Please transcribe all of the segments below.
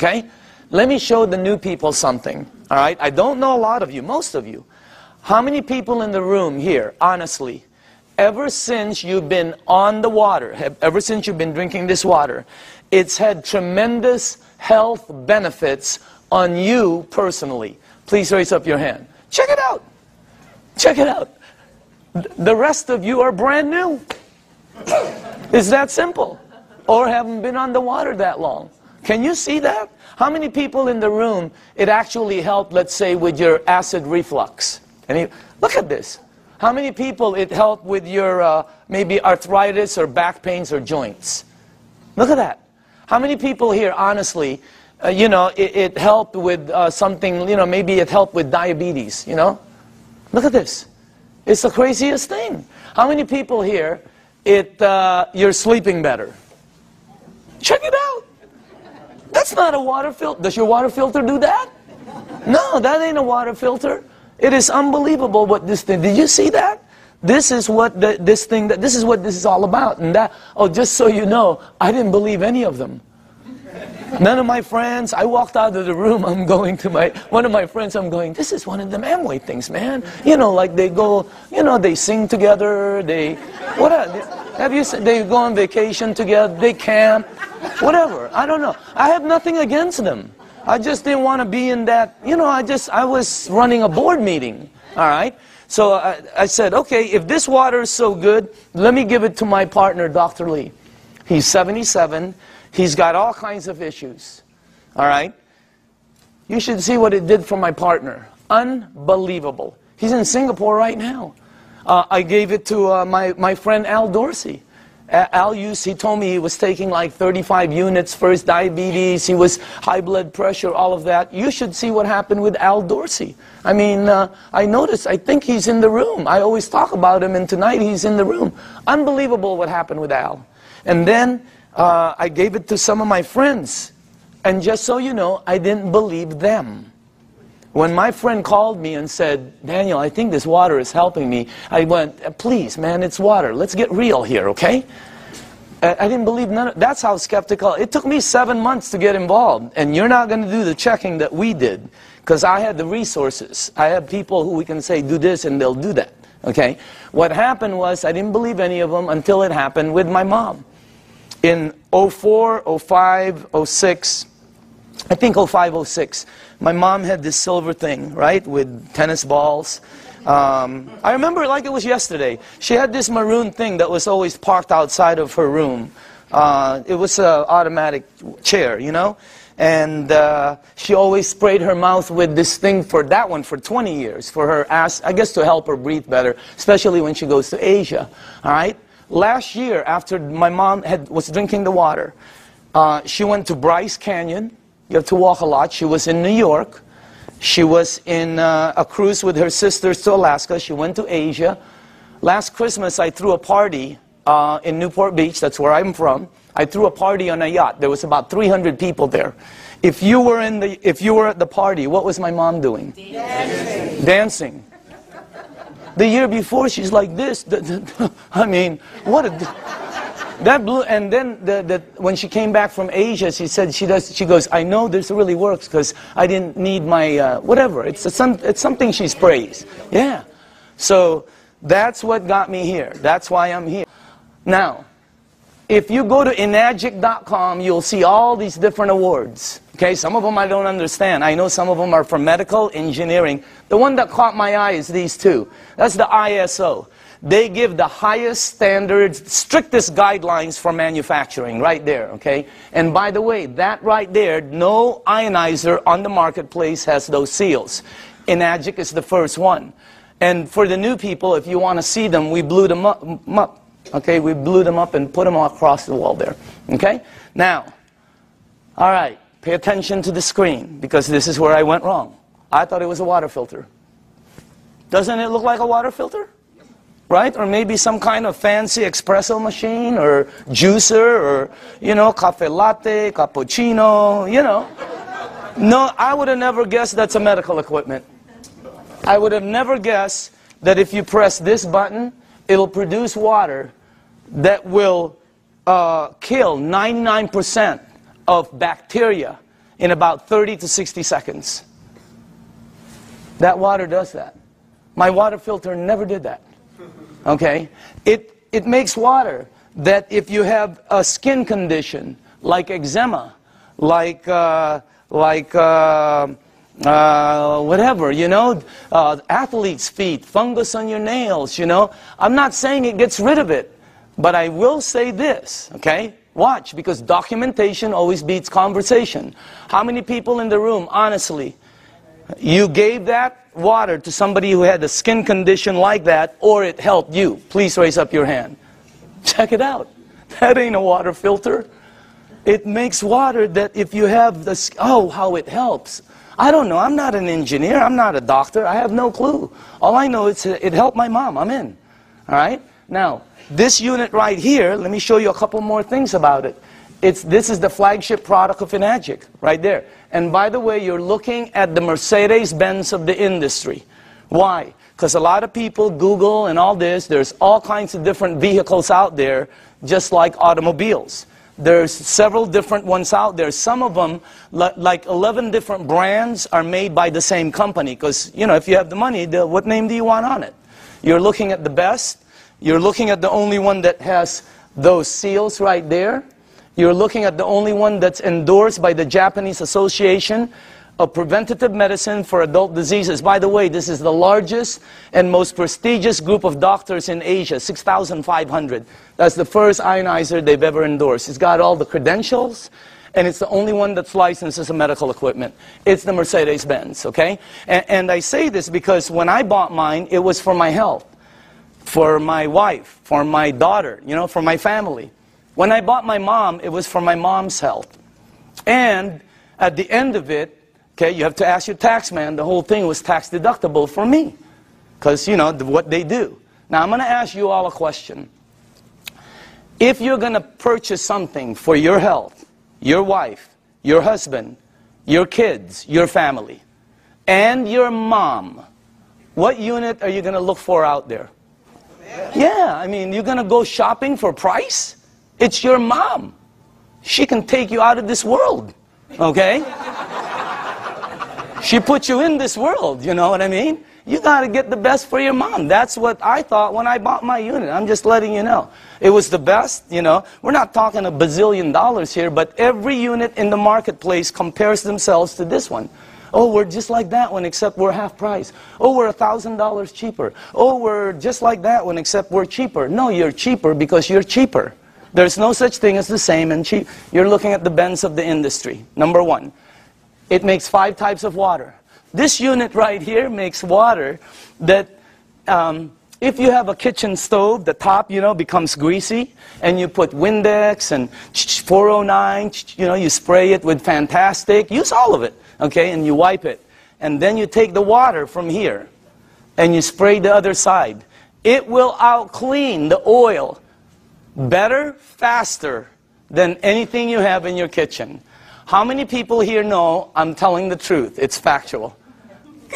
Okay? Let me show the new people something. All right? I don't know a lot of you, most of you. How many people in the room here, honestly, ever since you've been on the water, ever since you've been drinking this water, it's had tremendous health benefits on you personally? Please raise up your hand. Check it out. Check it out. The rest of you are brand new. It's that simple. Or haven't been on the water that long. Can you see that? How many people in the room, it actually helped, let's say, with your acid reflux? Look at this. How many people it helped with your maybe arthritis or back pains or joints? Look at that. How many people here, honestly, you know, it helped with something, you know, maybe it helped with diabetes, you know? Look at this. It's the craziest thing. How many people here, you're sleeping better? Check it out. That's not a water filter. Does your water filter do that? No, that ain't a water filter. It is unbelievable what this thing, did you see that? This is what this is what this is all about. And that, oh, just so you know, I didn't believe any of them. None of my friends, I walked out of the room, I'm going to one of my friends, I'm going, this is one of them Amway things, man. You know, like they go, you know, they sing together, they go on vacation together, they camp, whatever, I don't know. I have nothing against them. I just didn't want to be in that, you know, I was running a board meeting, all right? So I said, okay, if this water is so good, let me give it to my partner, Dr. Lee. He's 77. He's got all kinds of issues. All right? You should see what it did for my partner. Unbelievable. He's in Singapore right now. I gave it to my friend Al Dorsey. He told me he was taking like 35 units for his diabetes. He was high blood pressure, all of that. You should see what happened with Al Dorsey. I mean, I noticed, I think he's in the room. I always talk about him, and tonight he's in the room. Unbelievable what happened with Al. And then I gave it to some of my friends. And just so you know, I didn't believe them. When my friend called me and said, Daniel, I think this water is helping me, I went, please, man, it's water. Let's get real here, okay? I didn't believe none of, that's how skeptical. It took me 7 months to get involved. And you're not going to do the checking that we did, because I had the resources. I had people who we can say, do this, and they'll do that, okay? What happened was, I didn't believe any of them until it happened with my mom. In 04, 05, 06, I think 05, 06, my mom had this silver thing, right, with tennis balls. I remember it like it was yesterday. She had this maroon thing that was always parked outside of her room. It was an automatic chair, you know. And she always sprayed her mouth with this thing for 20 years, for her ass, I guess to help her breathe better, especially when she goes to Asia, all right? Last year, after my mom was drinking the water, she went to Bryce Canyon. You have to walk a lot. She was in New York. She was in a cruise with her sisters to Alaska. She went to Asia. Last Christmas, I threw a party in Newport Beach. That's where I'm from. I threw a party on a yacht. There was about 300 people there. If you were at the party, what was my mom doing? Dancing. Dancing. The year before, she's like this. I mean, what a... That blew, and then when she came back from Asia, she said she goes, I know this really works because I didn't need my whatever. It's something she sprays. Yeah. So that's what got me here. That's why I'm here. Now, if you go to enagic.com, you'll see all these different awards. Okay, some of them I don't understand. I know some of them are for medical engineering. The one that caught my eye is these two. That's the ISO. They give the highest standards, strictest guidelines for manufacturing right there, okay? And by the way, that right there, no ionizer on the marketplace has those seals. Enagic is the first one. And for the new people, if you want to see them, we blew them up. Okay, we blew them up and put them across the wall there. Okay? Now, all right, pay attention to the screen, because this is where I went wrong. I thought it was a water filter. Doesn't it look like a water filter? Right? Or maybe some kind of fancy espresso machine, or juicer, or, you know, cafe latte, cappuccino, you know. No, I would have never guessed that's a medical equipment. I would have never guessed that if you press this button, it'll produce water that will kill 99% of bacteria in about 30 to 60 seconds. That water does that. My water filter never did that. Okay? It makes water that if you have a skin condition, like eczema, like whatever, you know, athlete's feet, fungus on your nails, you know. I'm not saying it gets rid of it, but I will say this, okay? Watch, because documentation always beats conversation. How many people in the room, honestly, you gave that water to somebody who had a skin condition like that, or it helped you? Please raise up your hand. Check it out. That ain't a water filter. It makes water that if you have the, oh, how it helps. I don't know. I'm not an engineer. I'm not a doctor. I have no clue. All I know is it helped my mom. I'm in. All right? Now, this unit right here, let me show you a couple more things about it. This is the flagship product of Enagic, right there. And by the way, you're looking at the Mercedes-Benz of the industry. Why? Because a lot of people Google and all this. There's all kinds of different vehicles out there, just like automobiles. There's several different ones out there. Some of them, like 11 different brands, are made by the same company. Because, you know, if you have the money, what name do you want on it? You're looking at the best. You're looking at the only one that has those seals right there. You're looking at the only one that's endorsed by the Japanese Association of Preventative Medicine for Adult Diseases. By the way, this is the largest and most prestigious group of doctors in Asia, 6,500. That's the first ionizer they've ever endorsed. It's got all the credentials, and it's the only one that's licensed as a medical equipment. It's the Mercedes-Benz, okay? And I say this because when I bought mine, it was for my health, for my wife, for my daughter, you know, for my family. When I bought my mom, it was for my mom's health. And at the end of it, okay, you have to ask your tax man, the whole thing was tax deductible for me. Because, you know, what they do. Now, I'm going to ask you all a question. If you're going to purchase something for your health, your wife, your husband, your kids, your family, and your mom, what unit are you going to look for out there? Yeah, I mean, you're going to go shopping for price? It's your mom. She can take you out of this world, okay? She put you in this world, you know what I mean? You got to get the best for your mom. That's what I thought when I bought my unit. I'm just letting you know. It was the best, you know. We're not talking a bazillion dollars here, but every unit in the marketplace compares themselves to this one. Oh, we're just like that one, except we're half price. Oh, we're $1,000 cheaper. Oh, we're just like that one, except we're cheaper. No, you're cheaper because you're cheaper. There's no such thing as the same and cheap. You're looking at the Benz of the industry. Number one, it makes 5 types of water. This unit right here makes water that if you have a kitchen stove, the top, you know, becomes greasy, and you put Windex and 409, you know, you spray it with Fantastic, use all of it, okay, and you wipe it. And then you take the water from here, and you spray the other side. It will out-clean the oil better, faster than anything you have in your kitchen. How many people here know I'm telling the truth? It's factual.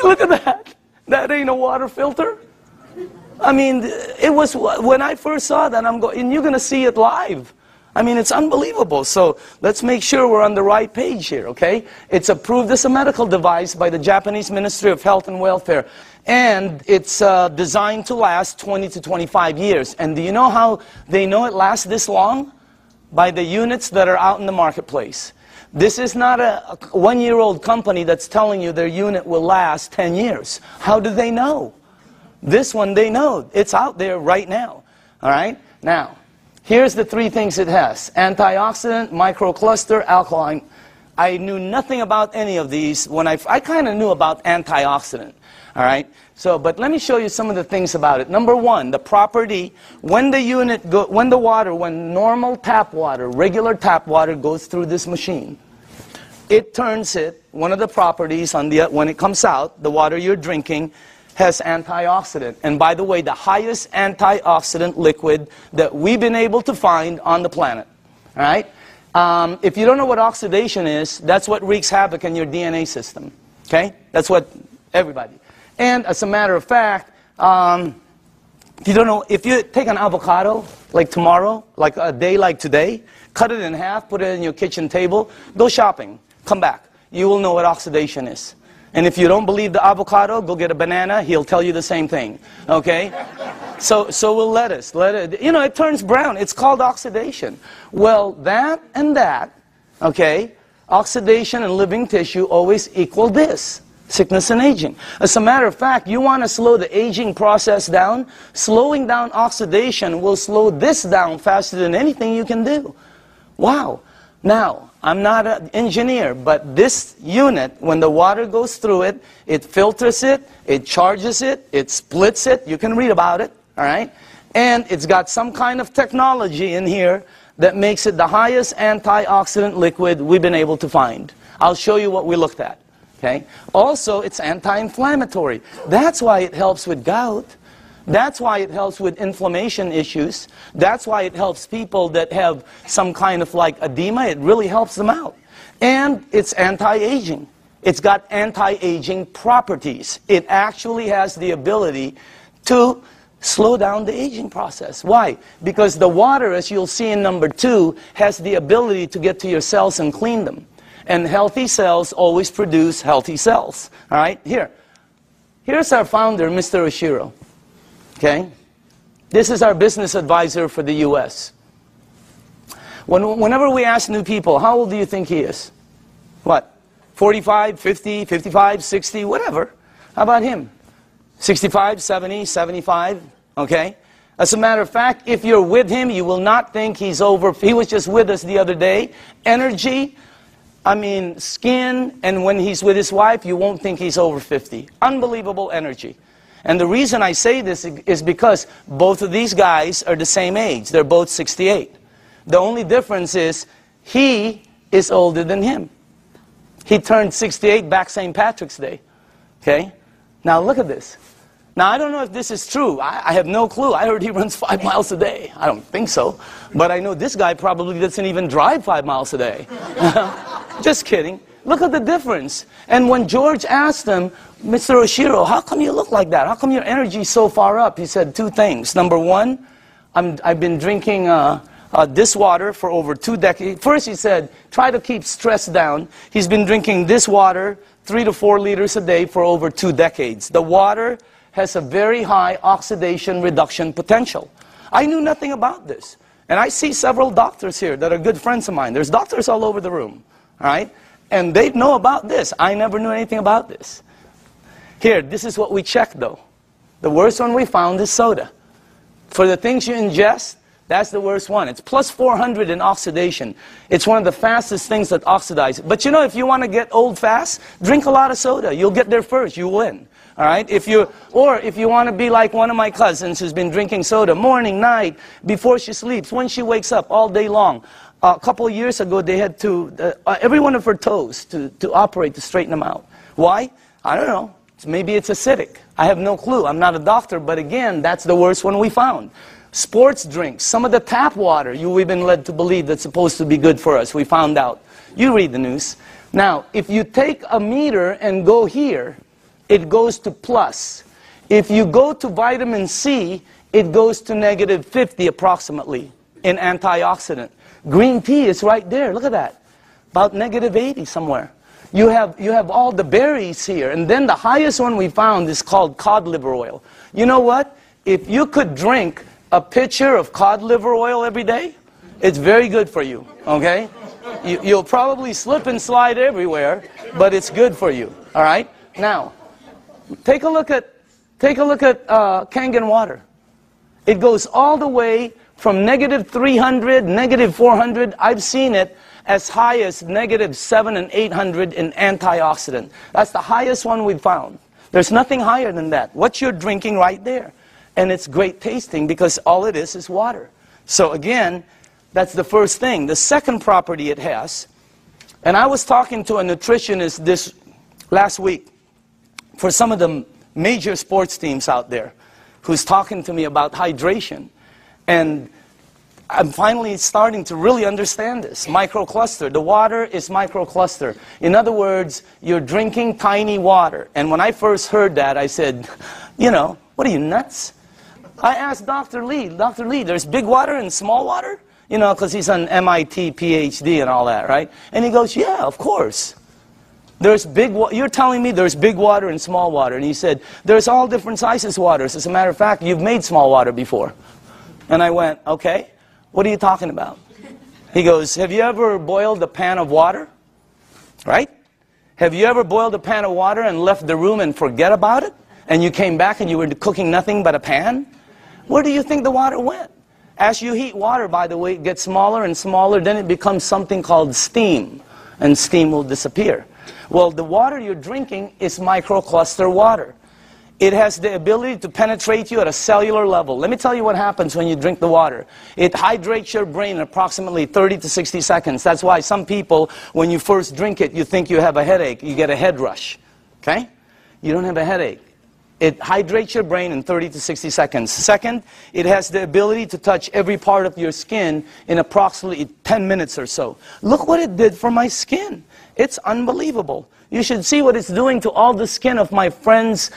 Look at that. That ain't a water filter. I mean, it was, when I first saw that, I'm going, and you're going to see it live. I mean, it's unbelievable. So let's make sure we're on the right page here, okay? It's approved as a medical device by the Japanese Ministry of Health and Welfare. And it's designed to last 20 to 25 years. And do you know how they know it lasts this long? By the units that are out in the marketplace. This is not a one-year-old company that's telling you their unit will last 10 years. How do they know? This one, they know. It's out there right now. All right? Now, here's the 3 things it has. Antioxidant, microcluster, alkaline. I knew nothing about any of these. When I kind of knew about antioxidant. All right? So, but let me show you some of the things about it. Number 1, the property, when normal tap water, regular tap water goes through this machine, it turns it, one of the properties when it comes out, the water you're drinking has antioxidant. And by the way, the highest antioxidant liquid that we've been able to find on the planet. All right? If you don't know what oxidation is, that's what wreaks havoc in your DNA system. Okay? That's what everybody. And as a matter of fact, if you don't know, if you take an avocado, like tomorrow, like a day like today, cut it in half, put it in your kitchen table, go shopping, come back. you will know what oxidation is. And if you don't believe the avocado, go get a banana. He'll tell you the same thing. Okay? So will lettuce. You know, it turns brown. It's called oxidation. Well, that and that, okay, oxidation and living tissue always equal this. Sickness and aging. As a matter of fact, you want to slow the aging process down, slowing down oxidation will slow this down faster than anything you can do. Wow. Now, I'm not an engineer, but this unit, when the water goes through it, it filters it, it charges it, it splits it. You can read about it, all right? And it's got some kind of technology in here that makes it the highest antioxidant liquid we've been able to find. I'll show you what we looked at. Okay? Also, it's anti-inflammatory. That's why it helps with gout. That's why it helps with inflammation issues. That's why it helps people that have some kind of like edema. It really helps them out. And it's anti-aging. It's got anti-aging properties. It actually has the ability to slow down the aging process. Why? Because the water, as you'll see in number 2, has the ability to get to your cells and clean them. And healthy cells always produce healthy cells. All right? Here's our founder, Mr. Oshiro. Okay? This is our business advisor for the U.S. Whenever we ask new people, how old do you think he is? What? 45, 50, 55, 60, whatever. How about him? 65, 70, 75? Okay? As a matter of fact, if you're with him, you will not think he's over. He was just with us the other day. Energy, I mean, skin, and when he's with his wife, you won't think he's over 50. Unbelievable energy. And the reason I say this is because both of these guys are the same age. They're both 68. The only difference is he is older than him. He turned 68 back St. Patrick's Day. Okay? Now look at this. Now I don't know if this is true. I have no clue. I heard he runs 5 miles a day. I don't think so. But I know this guy probably doesn't even drive 5 miles a day. Just kidding. Look at the difference. And when George asked him, Mr. Oshiro, how come you look like that? How come your energy is so far up? He said 2 things. Number 1, I've been drinking this water for over 2 decades. First he said, try to keep stress down. He's been drinking this water 3 to 4 liters a day for over 2 decades. The water has a very high oxidation reduction potential. I knew nothing about this. And I see several doctors here that are good friends of mine. There's doctors all over the room. All right? And they know about this. I never knew anything about this. Here, this is what we checked though. The worst one we found is soda. For the things you ingest, that's the worst one. It's plus 400 in oxidation. It's one of the fastest things that oxidize. But you know, if you want to get old fast, drink a lot of soda. You'll get there first. You win. All right? If you want to be like one of my cousins who's been drinking soda morning, night, before she sleeps, when she wakes up, all day long. A couple of years ago, they had to, every one of her toes to operate to straighten them out. Why? I don't know. Maybe it's acidic. I have no clue. I'm not a doctor, but again, that's the worst one we found. Sports drinks, some of the tap water we've been led to believe that's supposed to be good for us. We found out. You read the news. Now, if you take a meter and go here, it goes to plus. If you go to vitamin C, it goes to negative 50 approximately in antioxidant. Green tea is right there. Look at that. About negative 80 somewhere. You have all the berries here. And then the highest one we found is called cod liver oil. You know what? If you could drink a pitcher of cod liver oil every day, it's very good for you. Okay? You'll probably slip and slide everywhere, but it's good for you. All right? Now, take a look at Kangen water. It goes all the way from negative 300, negative 400, I've seen it as high as negative 700 and 800 in antioxidant. That's the highest one we've found. There's nothing higher than that. What you're drinking right there. And it's great tasting because all it is water. So again, that's the first thing. The second property it has, and I was talking to a nutritionist this last week for some of the major sports teams out there who's talking to me about hydration. And I'm finally starting to really understand this. Microcluster. The water is microcluster. In other words, you're drinking tiny water. And when I first heard that, I said, you know, what are you, nuts? I asked Dr. Lee, there's big water and small water? You know, because he's an MIT PhD and all that, right? And he goes, yeah, of course. There's you're telling me there's big water and small water. And he said, there's all different sizes waters. As a matter of fact, you've made small water before. And I went, okay, what are you talking about? He goes, have you ever boiled a pan of water? Right? Have you ever boiled a pan of water and left the room and forget about it? And you came back and you were cooking nothing but a pan? Where do you think the water went? As you heat water, by the way, it gets smaller and smaller, then it becomes something called steam. And steam will disappear. Well, the water you're drinking is microcluster water. It has the ability to penetrate you at a cellular level. Let me tell you what happens when you drink the water. It hydrates your brain in approximately 30 to 60 seconds. That's why some people, when you first drink it, you think you have a headache. You get a head rush. Okay? You don't have a headache. It hydrates your brain in 30 to 60 seconds. Second, it has the ability to touch every part of your skin in approximately 10 minutes or so. Look what it did for my skin. It's unbelievable. You should see what it's doing to all the skin of my friends'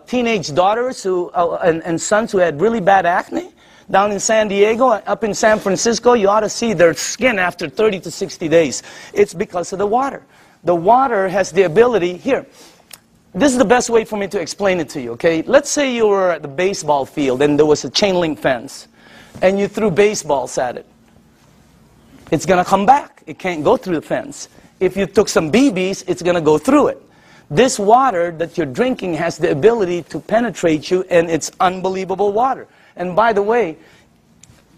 teenage daughters and sons who had really bad acne. Down in San Diego, up in San Francisco, you ought to see their skin after 30 to 60 days. It's because of the water. The water has the ability, here, this is the best way for me to explain it to you, okay? Let's say you were at the baseball field and there was a chain link fence and you threw baseballs at it. It's going to come back. It can't go through the fence. If you took some BBs, it's going to go through it. This water that you're drinking has the ability to penetrate you, and it's unbelievable water. And by the way,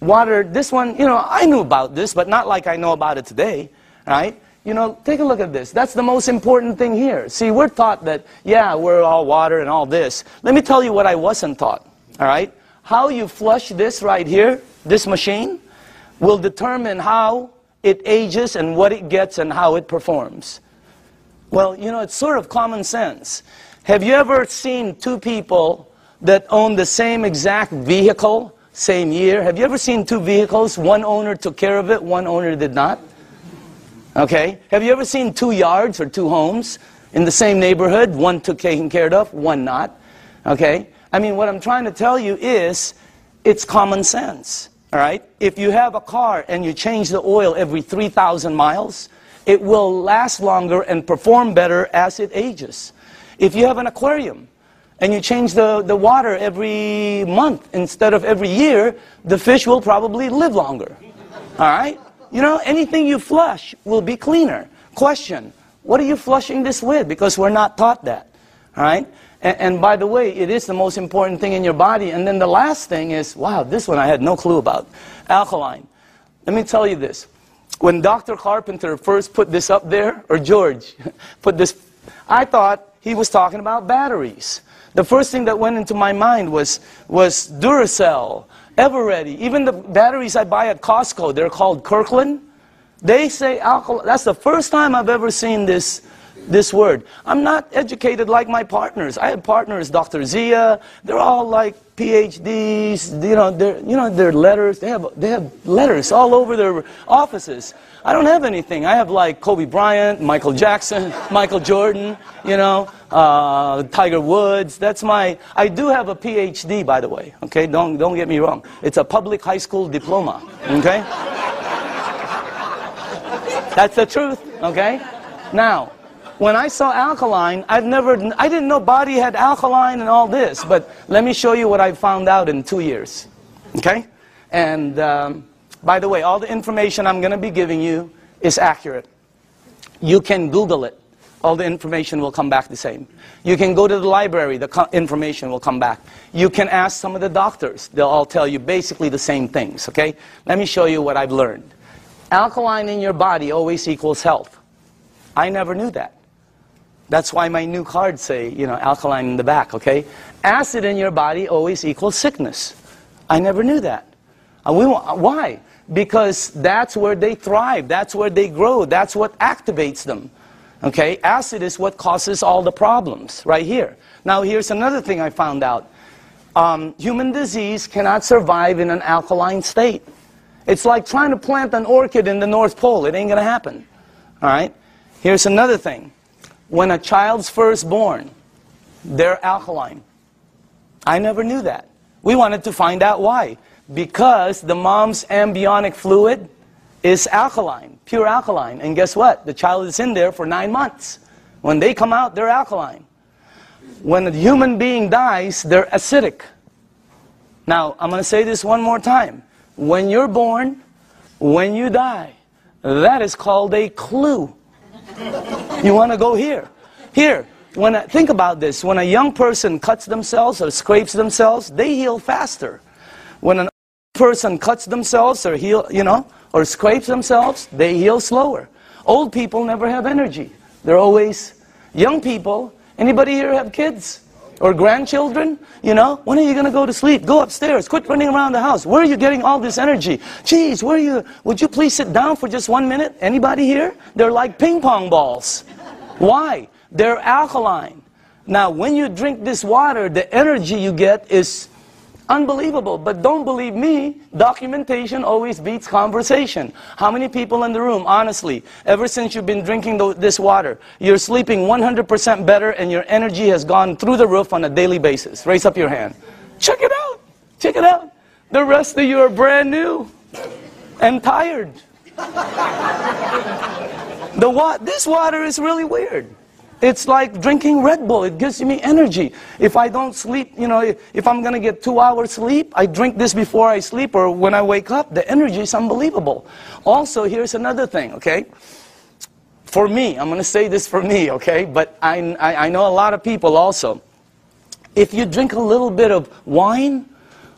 water, this one, you know, I knew about this, but not like I know about it today, right? You know, take a look at this. That's the most important thing here. See, we're taught that, yeah, we're all water and all this. Let me tell you what I wasn't taught, all right? How you flush this right here, this machine, will determine how it ages and what it gets and how it performs. Well, you know, it's sort of common sense. Have you ever seen two people that own the same exact vehicle, same year? Have you ever seen two vehicles? One owner took care of it, one owner did not? Okay. Have you ever seen two yards or two homes in the same neighborhood? One took taken care of, one not. Okay. I mean, what I'm trying to tell you is, it's common sense. All right? If you have a car and you change the oil every 3,000 miles, it will last longer and perform better as it ages. If you have an aquarium and you change the water every month instead of every year, the fish will probably live longer. All right? You know, anything you flush will be cleaner. Question, what are you flushing this with? Because we're not taught that. All right? And by the way, it is the most important thing in your body. And then the last thing is, wow, this one I had no clue about. Alkaline. Let me tell you this. When Dr. Carpenter first put this up there, or George put this, I thought he was talking about batteries. The first thing that went into my mind was Duracell, Eveready. Even the batteries I buy at Costco, they're called Kirkland. They say alkaline. That's the first time I've ever seen this word. I'm not educated like my partners. I have partners, Dr. Zia. They're all like PhDs. You know, their letters. They have letters all over their offices. I don't have anything. I have like Kobe Bryant, Michael Jackson, Michael Jordan. You know, Tiger Woods. That's my. I do have a PhD, by the way. Okay, don't get me wrong. It's a public high school diploma. Okay, that's the truth. Okay, now. When I saw alkaline, I didn't know body had alkaline and all this, but let me show you what I found out in 2 years, okay? And by the way, all the information I'm going to be giving you is accurate. You can Google it. All the information will come back the same. You can go to the library, the information will come back. You can ask some of the doctors. They'll all tell you basically the same things, okay? Let me show you what I've learned. Alkaline in your body always equals health. I never knew that. That's why my new cards say, you know, alkaline in the back, okay? Acid in your body always equals sickness. I never knew that. Why? Because that's where they thrive. That's where they grow. That's what activates them. Okay? Acid is what causes all the problems right here. Now, here's another thing I found out. Human disease cannot survive in an alkaline state. It's like trying to plant an orchid in the North Pole. It ain't going to happen. All right? Here's another thing. When a child's first born, they're alkaline. I never knew that. We wanted to find out why. Because the mom's amniotic fluid is alkaline, pure alkaline. And guess what? The child is in there for 9 months. When they come out, they're alkaline. When a human being dies, they're acidic. Now, I'm going to say this one more time. When you're born, when you die, that is called a clue. You want to go here. Here, think about this. When a young person cuts themselves or scrapes themselves, they heal faster. When an old person cuts themselves or or scrapes themselves, they heal slower. Old people never have energy. They're always young people. Anybody here have kids or grandchildren? When are you going to go to sleep? Go upstairs. Quit running around the house. Where are you getting all this energy? Geez, would you please sit down for just 1 minute? Anybody here? They're like ping pong balls. Why? They're alkaline. Now, when you drink this water, the energy you get is unbelievable. But don't believe me, documentation always beats conversation. How many people in the room, honestly, ever since you've been drinking this water, you're sleeping 100% better and your energy has gone through the roof on a daily basis? Raise up your hand. Check it out. Check it out. The rest of you are brand new and tired. This water is really weird. It's like drinking Red Bull. It gives me energy. If I don't sleep, if I'm going to get 2 hours sleep, I drink this before I sleep or when I wake up. The energy is unbelievable. Also, here's another thing, okay? For me, I'm going to say this for me, okay? But I know a lot of people also. If you drink a little bit of wine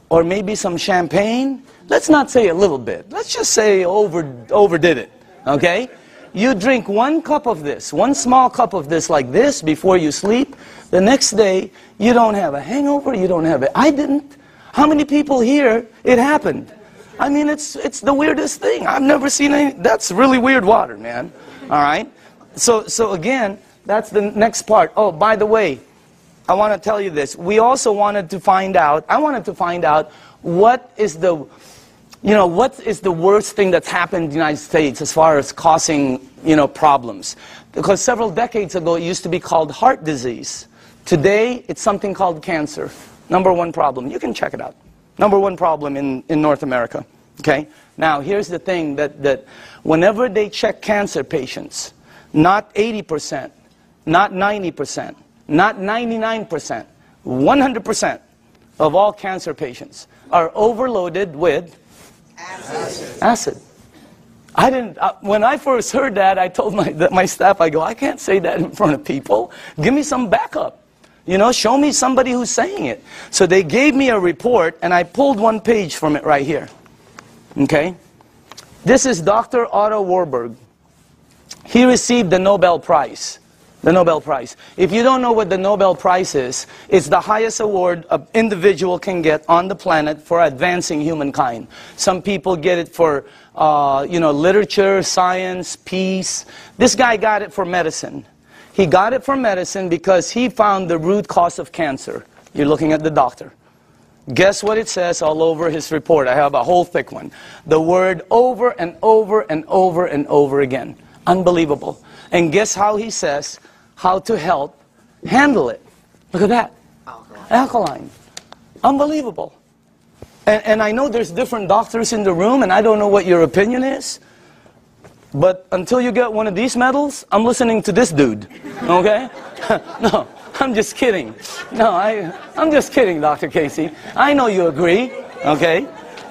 or maybe some champagne, let's not say a little bit. Let's just say overdid it, okay? You drink 1 cup of this, 1 small cup of this like this before you sleep. The next day, you don't have a hangover, you don't have it. I didn't. How many people here, it happened? I mean, it's the weirdest thing. I've never seen any. That's really weird water, man. All right? So again, that's the next part. Oh, by the way, I want to tell you this. We also wanted to find out, what is the worst thing that's happened in the United States as far as causing, problems? Because several decades ago, it used to be called heart disease. Today, it's something called cancer. #1 problem. You can check it out. #1 problem in North America. Okay? Now, here's the thing that whenever they check cancer patients, not 80%, not 90%, not 99%, 100% of all cancer patients are overloaded with acid. When I first heard that, I told my staff, I can't say that in front of people. Give me some backup. Show me somebody who's saying it. So they gave me a report, and I pulled 1 page from it right here. Okay? This is Dr. Otto Warburg. He received the Nobel Prize. The Nobel Prize. If you don't know what the Nobel Prize is, it's the highest award an individual can get on the planet for advancing humankind. Some people get it for, literature, science, peace. This guy got it for medicine. He got it for medicine because he found the root cause of cancer. You're looking at the doctor. Guess what it says all over his report? I have a whole thick one. The word over and over and over and over again. Unbelievable. And guess how he says how to help handle it. Look at that. Alkaline. Unbelievable. And I know there's different doctors in the room, and I don't know what your opinion is. But until you get one of these medals, I'm listening to this dude. Okay? No, I'm just kidding. No, I'm just kidding, Dr. Casey. I know you agree. Okay?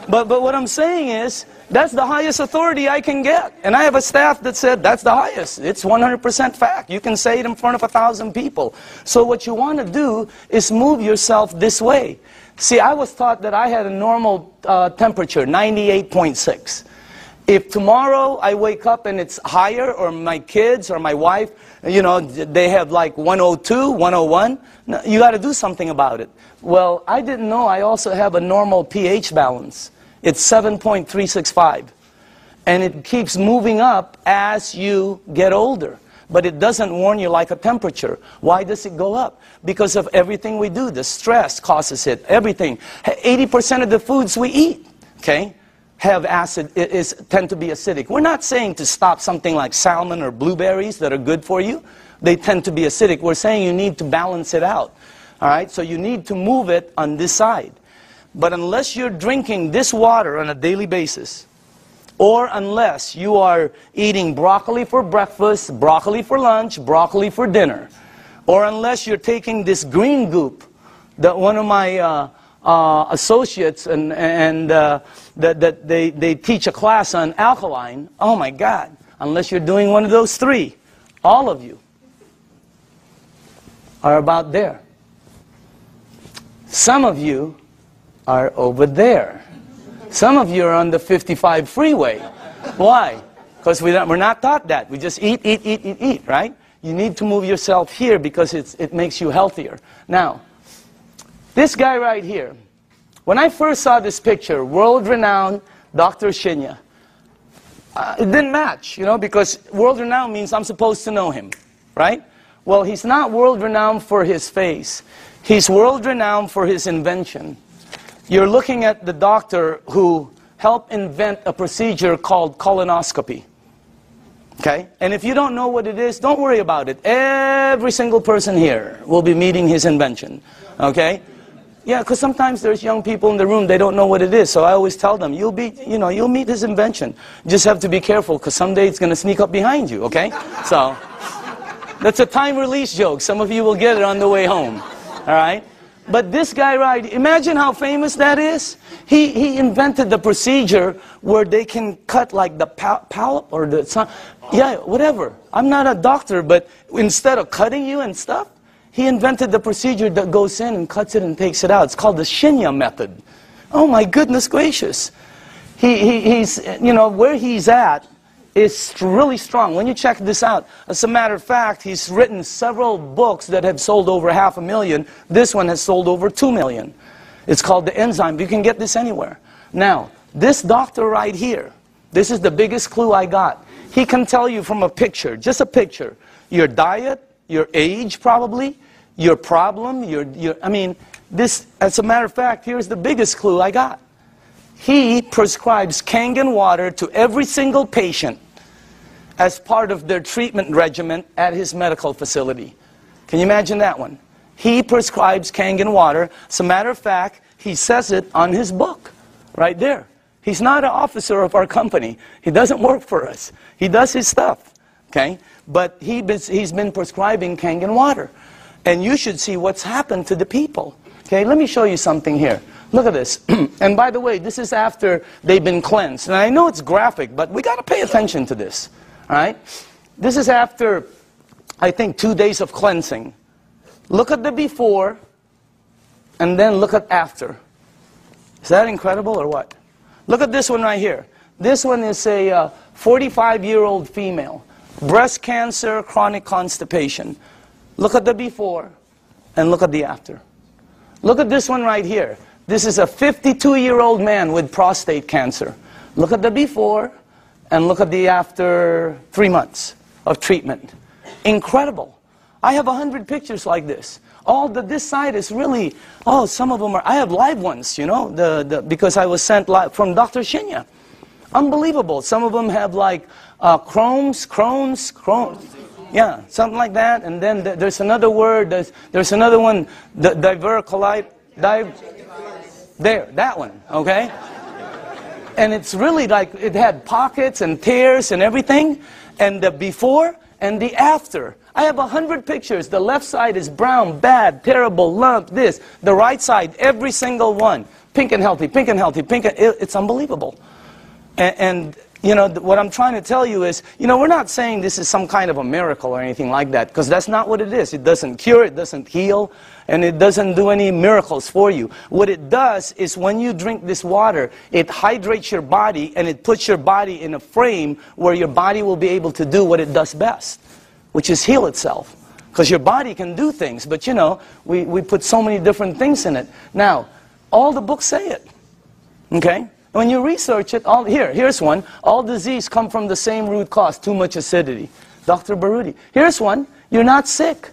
But what I'm saying is, that's the highest authority I can get. And I have a staff that said that's the highest. It's 100% fact. You can say it in front of 1,000 people. So what you want to do is move yourself this way. See, I was taught that I had a normal temperature, 98.6. If tomorrow I wake up and it's higher, or my kids or my wife, they have like 102, 101, you got to do something about it. Well, I didn't know I also have a normal pH balance. It's 7.365. And it keeps moving up as you get older. But it doesn't warn you like a temperature. Why does it go up? Because of everything we do. The stress causes it. Everything. 80% of the foods we eat, okay, have acid, tend to be acidic. We're not saying to stop something like salmon or blueberries that are good for you. They tend to be acidic. We're saying you need to balance it out. All right? So you need to move it on this side. But unless you're drinking this water on a daily basis, or unless you are eating broccoli for breakfast, broccoli for lunch, broccoli for dinner, or unless you're taking this green goop that one of my associates that they teach a class on alkaline. Oh my God, unless you're doing one of those three, all of you are about there. Some of you are over there. Some of you are on the 55 freeway. Why? Because we're not taught that. We just eat, right? You need to move yourself here because it makes you healthier. Now, this guy right here, when I first saw this picture, world-renowned Dr. Shinya, it didn't match, you know, because world-renowned means I'm supposed to know him, right? Well, he's not world-renowned for his face. He's world-renowned for his invention. You're looking at the doctor who helped invent a procedure called colonoscopy. Okay? And if you don't know what it is, don't worry about it. Every single person here will be meeting his invention. Okay? Yeah, because sometimes there's young people in the room, they don't know what it is. So I always tell them, you'll meet his invention. You just have to be careful because someday it's going to sneak up behind you. Okay? So that's a time release joke. Some of you will get it on the way home. All right? But this guy, right, imagine how famous that is. He invented the procedure where they can cut like the polyp or the, yeah, whatever. I'm not a doctor, but instead of cutting you and stuff, he invented the procedure that goes in and cuts it and takes it out. It's called the Shinya method. Oh my goodness gracious. He's, you know, where he's at is really strong. When you check this out, as a matter of fact, he's written several books that have sold over 500,000. This one has sold over 2 million. It's called The Enzyme. You can get this anywhere. Now, this doctor right here, this is the biggest clue I got. He can tell you from a picture, just a picture, your diet, your age probably, your problem, I mean, this, as a matter of fact, here's the biggest clue I got. He prescribes Kangen water to every single patient as part of their treatment regimen at his medical facility. Can you imagine that one? He prescribes Kangen water. As a matter of fact, he says it on his book, right there. He's not an officer of our company. He doesn't work for us. He does his stuff, okay? But he's been prescribing Kangen water. And you should see what's happened to the people. Okay, let me show you something here. Look at this. And by the way, this is after they've been cleansed. And I know it's graphic, but we got to pay attention to this. All right? This is after, I think, 2 days of cleansing. Look at the before, and then look at after. Is that incredible or what? Look at this one right here. This one is a 45-year-old female. Breast cancer, chronic constipation. Look at the before, and look at the after. Look at this one right here. This is a 52-year-old man with prostate cancer. Look at the before, and look at the after 3 months of treatment. Incredible. I have 100 pictures like this. This side is really, some of them are, I have live ones, you know, because I was sent live from Dr. Shinya. Unbelievable. Some of them have like Crohn's. Yeah, something like that. And then there's another word, there's another one, diverticulitis. There, that one, okay? And it's really like, it had pockets and tears and everything. And the before and the after. I have 100 pictures. The left side is brown, bad, terrible, lump, this. The right side, every single one. Pink and healthy, pink and healthy, pink and... It's unbelievable. And you know, what I'm trying to tell you is, you know, we're not saying this is some kind of a miracle or anything like that, because that's not what it is. It doesn't cure, it doesn't heal, and it doesn't do any miracles for you. What it does is when you drink this water, it hydrates your body, and it puts your body in a frame where your body will be able to do what it does best, which is heal itself. Because your body can do things, but you know, we put so many different things in it. Now, all the books say it, okay? When you research it, here's one. All disease come from the same root cause, too much acidity. Dr. Baruti. Here's one. You're not sick.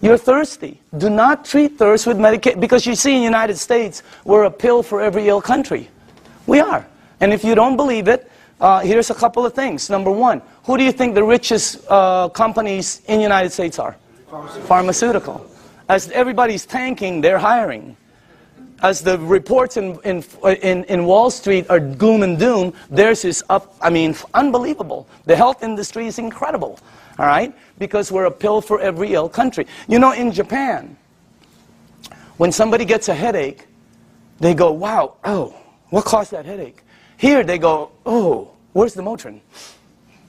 You're thirsty. Do not treat thirst with medication. Because you see in the United States, we're a pill for every ill country. We are. And if you don't believe it, here's a couple of things. Number one, who do you think the richest companies in the United States are? Pharmaceutical. As everybody's tanking, they're hiring. as the reports in Wall Street are gloom and doom, theirs is up, I mean, unbelievable. The health industry is incredible, all right? Because we're a pill for every ill country. You know, in Japan, when somebody gets a headache, they go, wow, oh, what caused that headache? Here they go, oh, where's the Motrin?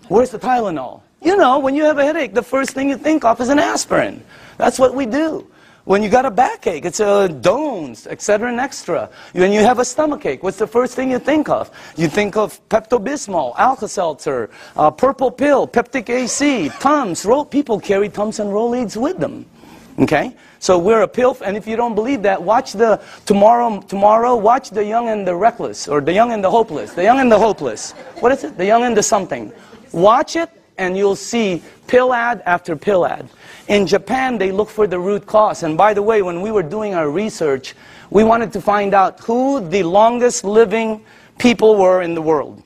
Where's the Tylenol? You know, when you have a headache, the first thing you think of is an aspirin. That's what we do. When you got a backache, it's a Dones, etc. and extra. When you have a stomachache, what's the first thing you think of? You think of Pepto-Bismol, Alka-Seltzer, purple pill, Peptic AC, Tums. People carry Tums and Rolaids with them. Okay? So we're a pill, and if you don't believe that, watch the tomorrow, watch The Young and the Reckless, or The Young and the Hopeless. The Young and the Hopeless. What is it? The Young and the something. Watch it, and you'll see pill ad after pill ad. In Japan, they look for the root cause. And by the way, when we were doing our research, we wanted to find out who the longest living people were in the world.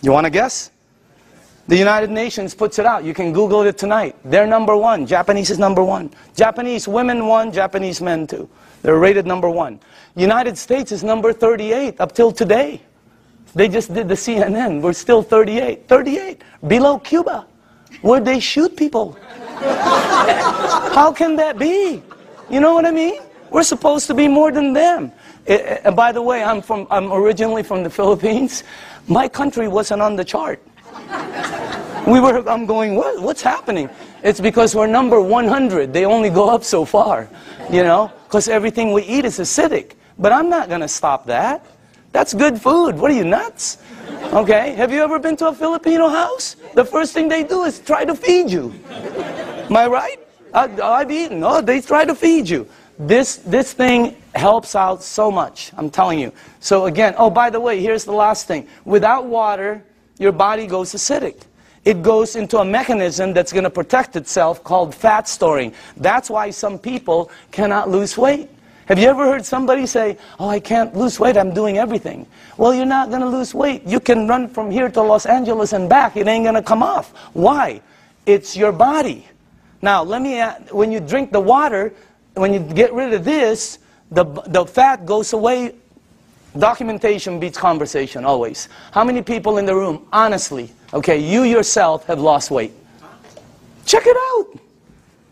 You want to guess? The United Nations puts it out. You can Google it tonight. They're number one. Japanese is number one. Japanese women one, Japanese men two. They're rated number one. United States is number 38 up till today. They just did the CNN. We're still 38. 38. Below Cuba, where they shoot people. How can that be? You know what I mean? We're supposed to be more than them. By the way, I'm originally from the Philippines. My country wasn't on the chart. I'm going, what's happening? It's because we're number 100. They only go up so far, you know, because everything we eat is acidic. But I'm not going to stop that. That's good food. What are you, nuts? Okay, have you ever been to a Filipino house? The first thing they do is try to feed you. Am I right? I've eaten. Oh, they try to feed you. This thing helps out so much, I'm telling you. So again, oh, by the way, here's the last thing. Without water, your body goes acidic. It goes into a mechanism that's going to protect itself called fat storing. That's why some people cannot lose weight. Have you ever heard somebody say, oh, I can't lose weight, I'm doing everything? Well, you're not going to lose weight. You can run from here to Los Angeles and back. It ain't going to come off. Why? It's your body. Now, when you drink the water, when you get rid of this, the fat goes away. Documentation beats conversation, always. How many people in the room, honestly, okay, you yourself have lost weight? Check it out.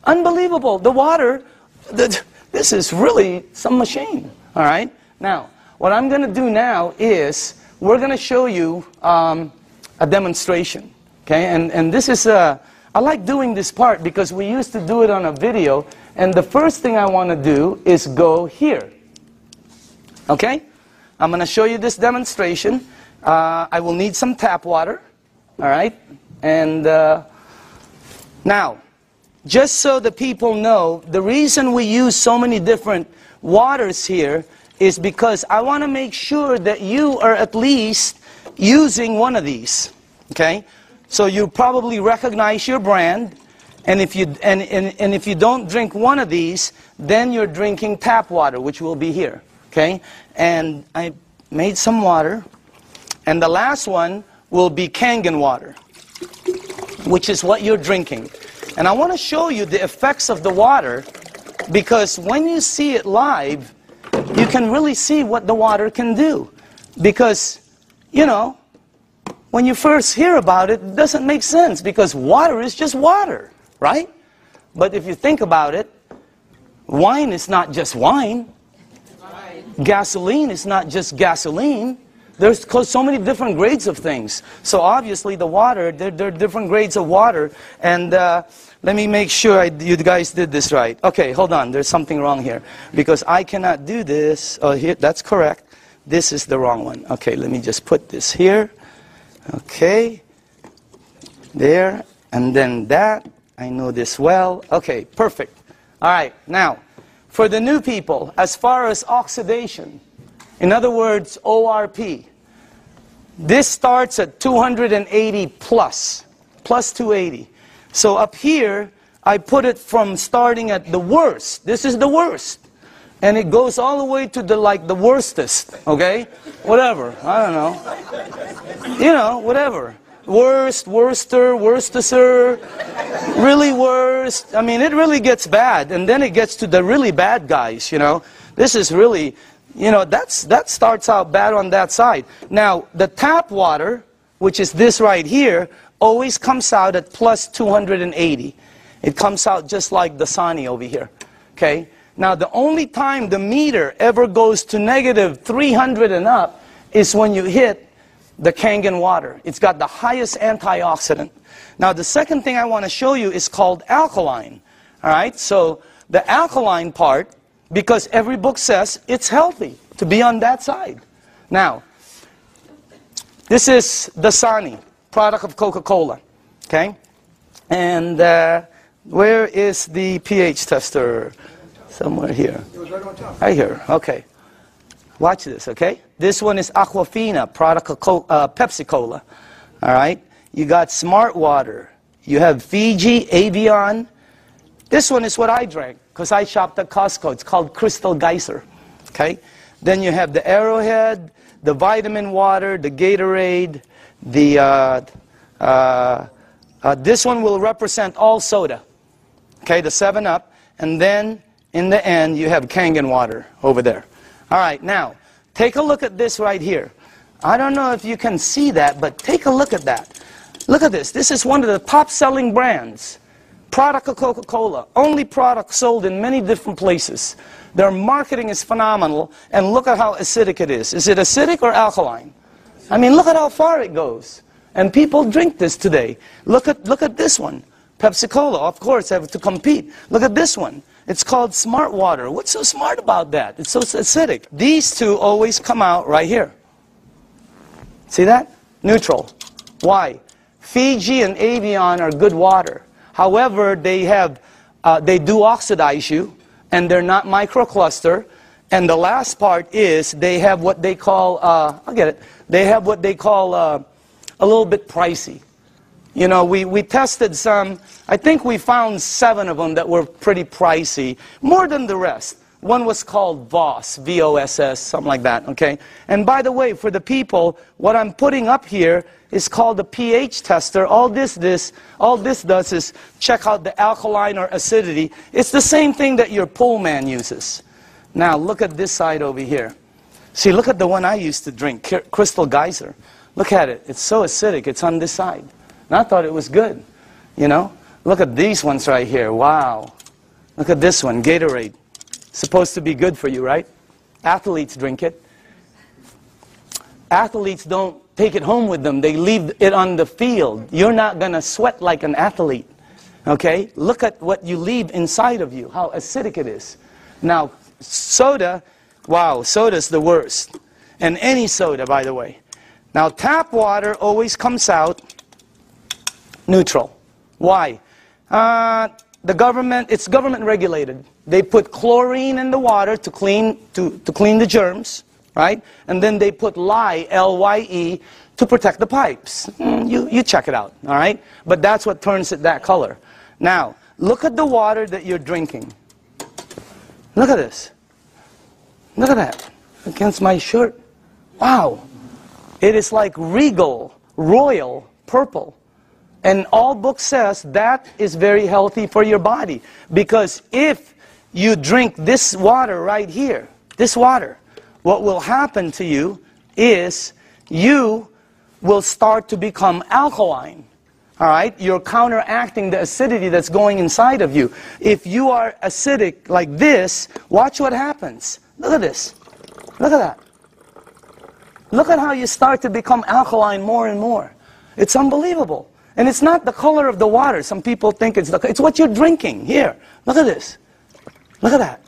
Unbelievable. The water, this is really some machine, all right? Now, what I'm going to do now is we're going to show you a demonstration, okay? And this is, I like doing this part because we used to do it on a video, and the first thing I want to do is go here, okay? I'm going to show you this demonstration. I will need some tap water, all right? And now, just so the people know, the reason we use so many different waters here is because I want to make sure that you are at least using one of these, okay? So you probably recognize your brand, and if you if you don't drink one of these, then you're drinking tap water, which will be here, okay? And I made some water, and the last one will be Kangen water, which is what you're drinking. And I want to show you the effects of the water, because when you see it live, you can really see what the water can do. Because, you know, when you first hear about it, it doesn't make sense, because water is just water, right? But if you think about it, wine is not just wine. Gasoline is not just gasoline. There's so many different grades of things. So obviously the water, there are different grades of water. And let me make sure you guys did this right. Okay, hold on. There's something wrong here. Because I cannot do this. Oh, here, that's correct. This is the wrong one. Okay, let me just put this here. Okay. There. And then that. I know this well. Okay, perfect. All right, now, for the new people, as far as oxidation, in other words, ORP, this starts at 280 plus 280. So up here, I put it from starting at the worst. This is the worst. And it goes all the way to the worstest, okay? Whatever, I don't know. You know, whatever. Worst, worster, worstester, really worst. I mean, it really gets bad. And then it gets to the really bad guys, you know. This is really, you know, that starts out bad on that side. Now, the tap water, which is this right here, always comes out at plus 280. It comes out just like the Dasani over here. Okay? Now, the only time the meter ever goes to negative 300 and up is when you hit the Kangen water. It's got the highest antioxidant. Now, the second thing I want to show you is called alkaline. All right? So, the alkaline part, because every book says it's healthy to be on that side. Now, this is Dasani, product of Coca-Cola. Okay? And where is the pH tester? Somewhere here. It was right on top. Right here. Okay. Watch this, okay? This one is Aquafina, product of Pepsi Cola. All right? You got Smart Water. You have Fiji, Avion. This one is what I drank because I shopped at Costco. It's called Crystal Geyser. Okay? Then you have the Arrowhead, the vitamin water, the Gatorade, the this one will represent all soda. Okay, the 7-Up, and then in the end you have Kangen water over there. All right, now take a look at this right here. I don't know if you can see that, but take a look at that. Look at this. This is one of the top-selling brands. Product of Coca-Cola. Only product sold in many different places. Their marketing is phenomenal, and look at how acidic it is. Is it acidic or alkaline? I mean, look at how far it goes. And people drink this today. Look at this one. Pepsi Cola, of course, have to compete. Look at this one. It's called Smart Water. What's so smart about that? It's so acidic. These two always come out right here. See that? Neutral. Why? Fiji and Avion are good water. However, they do oxidize you, and they're not microcluster. And the last part is they have what they call, I'll get it, they have what they call a little bit pricey. You know, we tested some, I think we found 7 of them that were pretty pricey, more than the rest. One was called VOSS, V-O-S-S, something like that, okay? And by the way, for the people, what I'm putting up here is called the pH tester. All this does is check out the alkaline or acidity. It's the same thing that your pool man uses. Now, look at this side over here. See, look at the one I used to drink, Crystal Geyser. Look at it. It's so acidic. It's on this side. And I thought it was good, you know. Look at these ones right here. Wow. Look at this one, Gatorade. Supposed to be good for you, right? Athletes drink it. Athletes don't take it home with them. They leave it on the field. You're not going to sweat like an athlete, okay? Look at what you leave inside of you, how acidic it is. Now, soda, wow, soda's the worst. And any soda, by the way. Now, tap water always comes out neutral. Why? The government, it's government regulated. They put chlorine in the water to clean the germs, right? And then they put lye, L-Y-E, to protect the pipes. You check it out, all right? But that's what turns it that color. Now, look at the water that you're drinking. Look at this. Look at that. Against my shirt. Wow. It is like regal, royal, purple. And all book says that is very healthy for your body. Because if you drink this water right here, this water, what will happen to you is you will start to become alkaline. All right? You're counteracting the acidity that's going inside of you. If you are acidic like this, watch what happens. Look at this. Look at that. Look at how you start to become alkaline more and more. It's unbelievable. And it's not the color of the water. Some people think it's what you're drinking. Here, look at this. Look at that.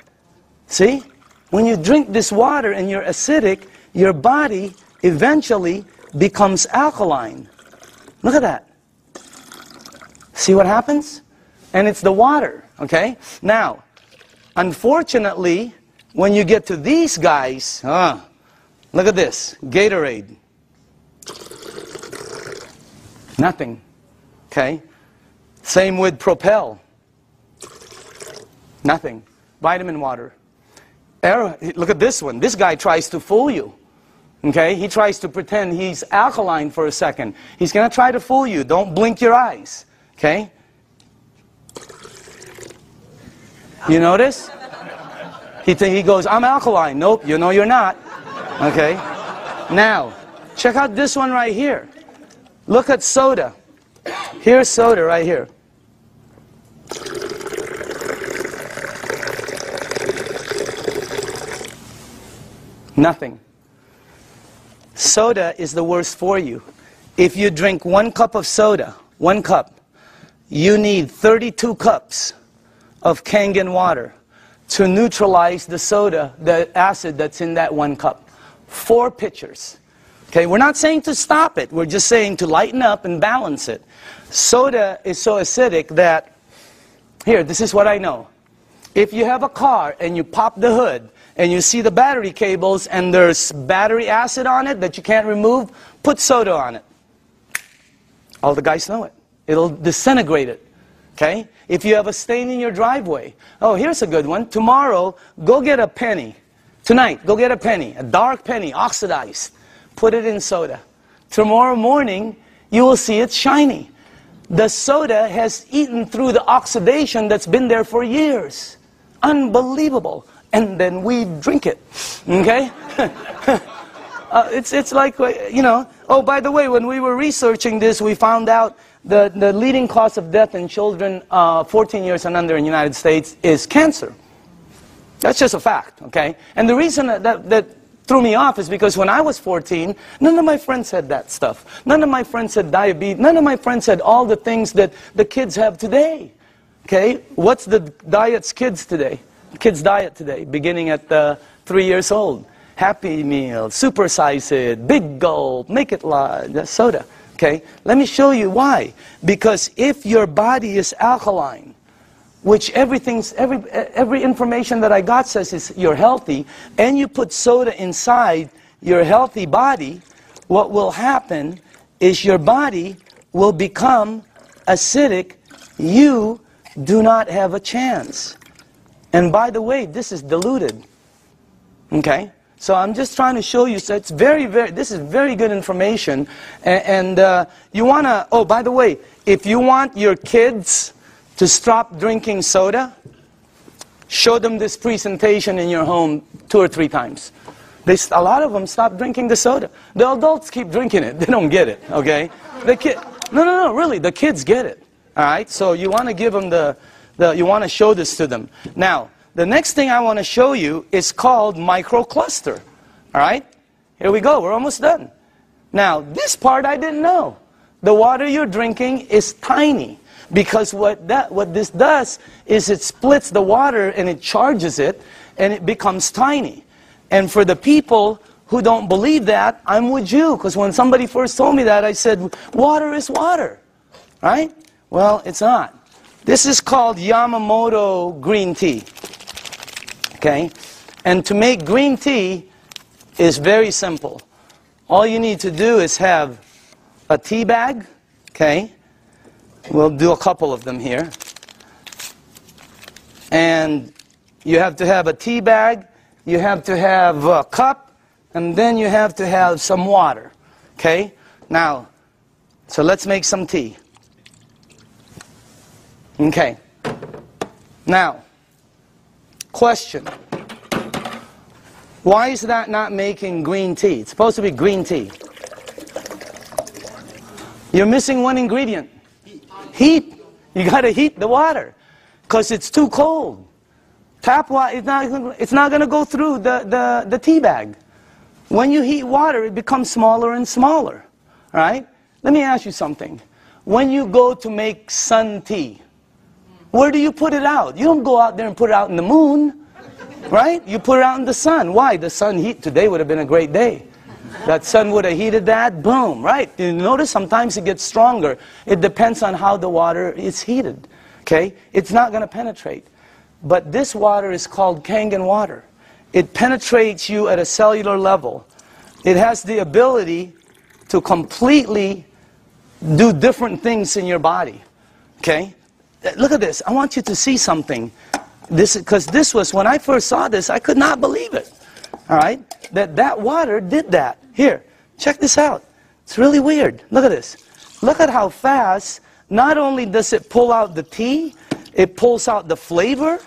See? When you drink this water and you're acidic, your body eventually becomes alkaline. Look at that. See what happens? And it's the water, okay? Now, unfortunately, when you get to these guys, look at this, Gatorade. Nothing, okay? Same with Propel. Nothing. Vitamin water. Look at this one. This guy tries to fool you. Okay? He tries to pretend he's alkaline for a second. He's going to try to fool you. Don't blink your eyes. Okay? You notice? He goes, I'm alkaline. Nope, you know you're not. Okay? Now, check out this one right here. Look at soda. Here's soda right here. Nothing. Soda is the worst for you. If you drink 1 cup of soda, 1 cup, you need 32 cups of Kangen water to neutralize the soda, the acid that's in that 1 cup. 4 pitchers. Okay, we're not saying to stop it. We're just saying to lighten up and balance it. Soda is so acidic that, here, this is what I know. If you have a car and you pop the hood and you see the battery cables and there's battery acid on it that you can't remove, put soda on it. All the guys know it. It'll disintegrate it. Okay? If you have a stain in your driveway, oh, here's a good one. Tomorrow, go get a penny. Tonight, go get a penny, a dark penny, oxidized. Put it in soda. Tomorrow morning, you will see it's shiny. The soda has eaten through the oxidation that's been there for years. Unbelievable. And then we drink it. Okay? It's like, you know, oh, by the way, when we were researching this, we found out the leading cause of death in children 14 years and under in the United States is cancer. That's just a fact, okay? And the reason that threw me off is because when I was 14, none of my friends had that stuff. None of my friends had diabetes. None of my friends had all the things that the kids have today. Okay? What's the diet's kids today? Kids' diet today, beginning at 3 years old. Happy Meal, supersize it, big gulp, make it large, soda. Okay? Let me show you why. Because if your body is alkaline, which every information that I got says is you're healthy, and you put soda inside your healthy body, what will happen is your body will become acidic. You do not have a chance. And by the way, this is diluted. Okay? So I'm just trying to show you, so it's this is very good information. And you want to, oh, by the way, if you want your kids to stop drinking soda, show them this presentation in your home 2 or 3 times. A lot of them stop drinking the soda. The adults keep drinking it. They don't get it, okay? No, really, the kids get it. All right? So you want to give them you want to show this to them. Now, the next thing I want to show you is called microcluster. All right? Here we go. We're almost done. Now, this part I didn't know. The water you're drinking is tiny. Because what this does is it splits the water and it charges it and it becomes tiny. And for the people who don't believe that, I'm with you. Because when somebody first told me that, I said, water is water. Right? Well, it's not. This is called Yamamoto green tea. Okay? And to make green tea is very simple. All you need to do is have a tea bag. Okay? We'll do a couple of them here. And you have to have a tea bag, you have to have a cup, and then you have to have some water. Okay? Now, so let's make some tea. Okay. Now, question. Why is that not making green tea? It's supposed to be green tea. You're missing one ingredient. Heat. You got to heat the water because it's too cold. Tap water, it's not going to go through the tea bag. When you heat water, it becomes smaller and smaller. Right? Let me ask you something. When you go to make sun tea, where do you put it out? You don't go out there and put it out in the moon. Right? You put it out in the sun. Why? The sun heat today would have been a great day. That sun would have heated that, boom, right? You notice sometimes it gets stronger. It depends on how the water is heated, okay? It's not going to penetrate. But this water is called Kangen water. It penetrates you at a cellular level. It has the ability to completely do different things in your body, okay? Look at this. I want you to see something. Because this was, when I first saw this, I could not believe it. All right? That water did that. Here, check this out. It's really weird. Look at this. Look at how fast, not only does it pull out the tea, it pulls out the flavor,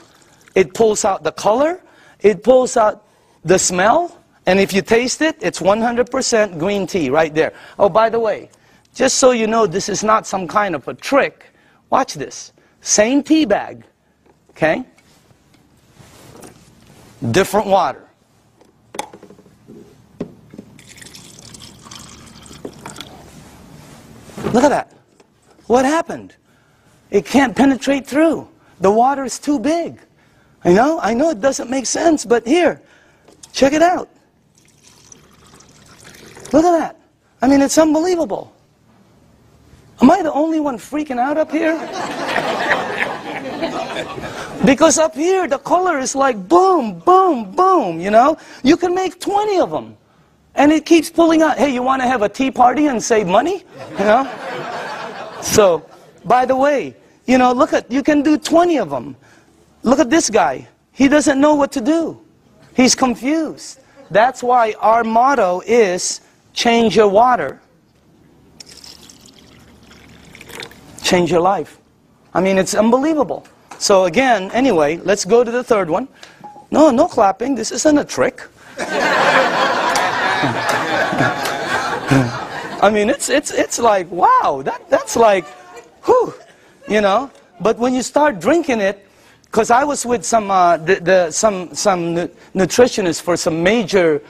it pulls out the color, it pulls out the smell, and if you taste it, it's 100% green tea right there. Oh, by the way, just so you know, this is not some kind of a trick. Watch this. Same tea bag, okay? Different water. Look at that. What happened? It can't penetrate through. The water is too big. I know it doesn't make sense, but here, check it out. Look at that. I mean, it's unbelievable. Am I the only one freaking out up here? Because up here, the color is like boom, boom, boom, you know? You can make 20 of them. And it keeps pulling out. Hey, you want to have a tea party and save money? You know? So, by the way, you know, look at, you can do 20 of them. Look at this guy. He doesn't know what to do. He's confused. That's why our motto is, change your water. Change your life. I mean, it's unbelievable. So again, anyway, let's go to the third one. No clapping. This isn't a trick. I mean, it's like, wow, that's like, whew, you know. But when you start drinking it, because I was with some nutritionists for some major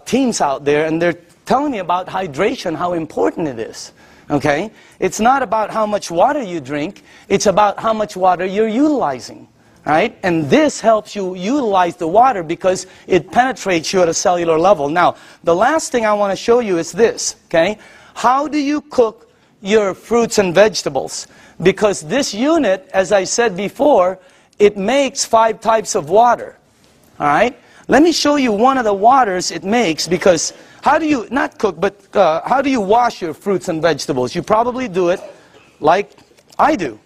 teams out there, and they're telling me about hydration, how important it is. Okay, it's not about how much water you drink; it's about how much water you're utilizing. Right? And this helps you utilize the water because it penetrates you at a cellular level. Now, the last thing I want to show you is this, okay? How do you cook your fruits and vegetables? Because this unit, as I said before, it makes 5 types of water. All right? Let me show you one of the waters it makes, because how do you, not cook, but how do you wash your fruits and vegetables? You probably do it like I do,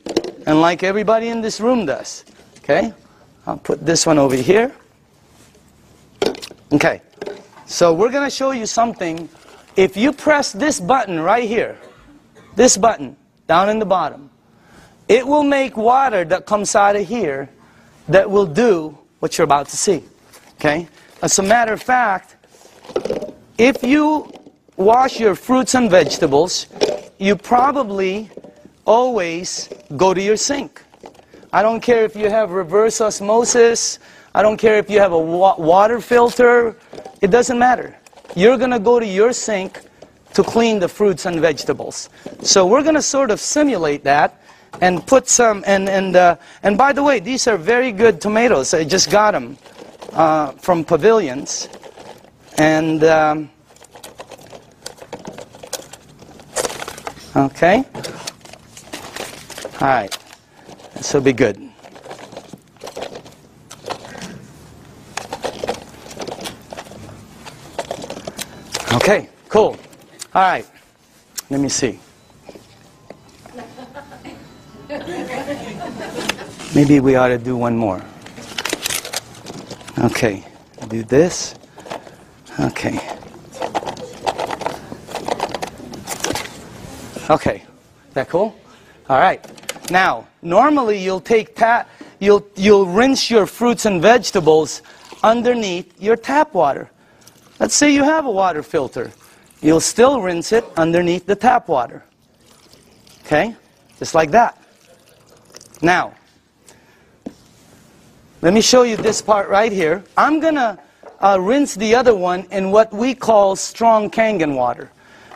and like everybody in this room does. Okay, I'll put this one over here. Okay, so we're going to show you something. If you press this button right here, this button down in the bottom, it will make water that comes out of here that will do what you're about to see. Okay, as a matter of fact, if you wash your fruits and vegetables, you probably always go to your sink. I don't care if you have reverse osmosis. I don't care if you have a water filter. It doesn't matter. You're going to go to your sink to clean the fruits and vegetables. So we're going to sort of simulate that and put some, and by the way, these are very good tomatoes. I just got them from Pavilions. And, okay. All right. This will be good. Okay, cool. All right. Let me see. Maybe we ought to do one more. Okay. Do this. Okay. Okay. Is that cool? All right. Now, normally you'll take you'll rinse your fruits and vegetables underneath your tap water. Let's say you have a water filter. You'll still rinse it underneath the tap water. Okay? Just like that. Now, let me show you this part right here. I'm going to rinse the other one in what we call strong Kangen water.